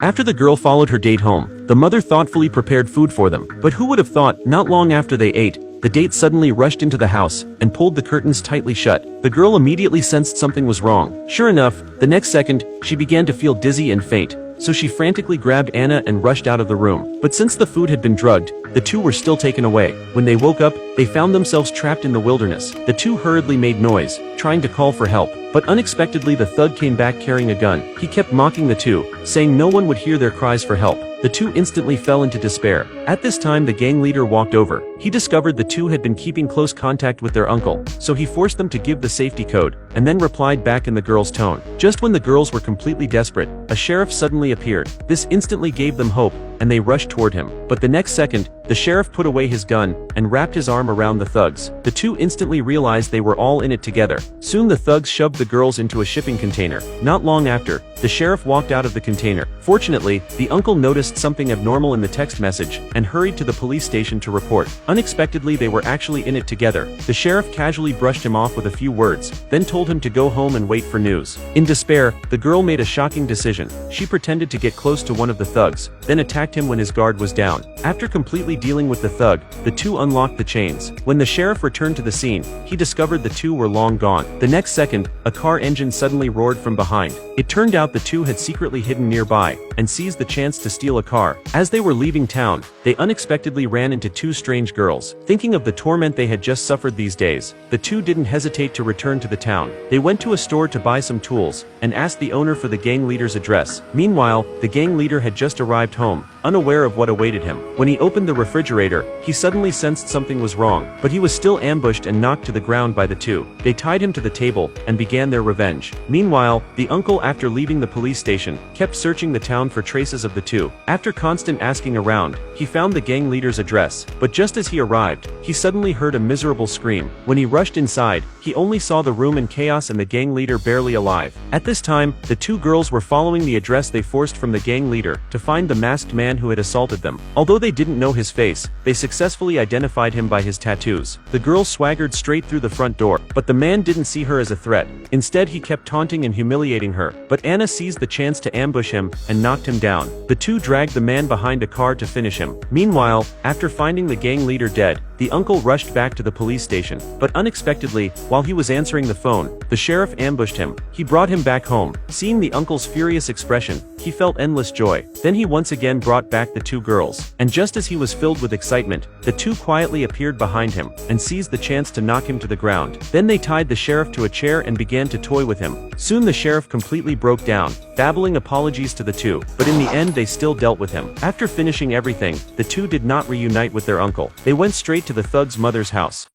After the girl followed her date home, the mother thoughtfully prepared food for them. But who would have thought, not long after they ate, the date suddenly rushed into the house and pulled the curtains tightly shut. The girl immediately sensed something was wrong. Sure enough, the next second, she began to feel dizzy and faint. So she frantically grabbed Anna and rushed out of the room. But since the food had been drugged, the two were still taken away. When they woke up, they found themselves trapped in the wilderness. The two hurriedly made noise, trying to call for help. But unexpectedly the thug came back carrying a gun. He kept mocking the two, saying no one would hear their cries for help. The two instantly fell into despair. At this time the gang leader walked over. He discovered the two had been keeping close contact with their uncle, so he forced them to give the safety code, and then replied back in the girl's tone. Just when the girls were completely desperate, a sheriff suddenly appeared. This instantly gave them hope, and they rushed toward him. But the next second, the sheriff put away his gun and wrapped his arm around the thugs. The two instantly realized they were all in it together. Soon the thugs shoved the girls into a shipping container. Not long after, the sheriff walked out of the container. Fortunately, the uncle noticed something abnormal in the text message and hurried to the police station to report. Unexpectedly, they were actually in it together. The sheriff casually brushed him off with a few words, then told him to go home and wait for news. In despair, the girl made a shocking decision. She pretended to get close to one of the thugs, then attacked him when his guard was down. After completely dealing with the thug, the two unlocked the chains. When the sheriff returned to the scene, he discovered the two were long gone. The next second, a car engine suddenly roared from behind. It turned out the two had secretly hidden nearby and seized the chance to steal a car. As they were leaving town, they unexpectedly ran into two strange girls. Thinking of the torment they had just suffered these days, the two didn't hesitate to return to the town. They went to a store to buy some tools and asked the owner for the gang leader's address. Meanwhile, the gang leader had just arrived home, unaware of what awaited him. When he opened the refrigerator, he suddenly sensed something was wrong, but he was still ambushed and knocked to the ground by the two. They tied him to the table and began their revenge. Meanwhile, the uncle, after leaving the police station, kept searching the town for traces of the two. After constant asking around, he found the gang leader's address, but just as he arrived, he suddenly heard a miserable scream. When he rushed inside, he only saw the room in chaos and the gang leader barely alive. At this time, the two girls were following the address they forced from the gang leader to find the masked man who had assaulted them. Although they didn't know his face, they successfully identified him by his tattoos. The girl swaggered straight through the front door, but the man didn't see her as a threat. Instead, he kept taunting and humiliating her, but Anna seized the chance to ambush him and knocked him down. The two dragged the man behind a car to finish him. Meanwhile, after finding the gang leader dead, the uncle rushed back to the police station. But unexpectedly, while he was answering the phone, the sheriff ambushed him. He brought him back home. Seeing the uncle's furious expression, he felt endless joy. Then he once again brought back the two girls. And just as he was filled with excitement, the two quietly appeared behind him and seized the chance to knock him to the ground. Then they tied the sheriff to a chair and began to toy with him. Soon the sheriff completely broke down, babbling apologies to the two, but in the end they still dealt with him. After finishing everything, the two did not reunite with their uncle. They went straight to the thug's mother's house.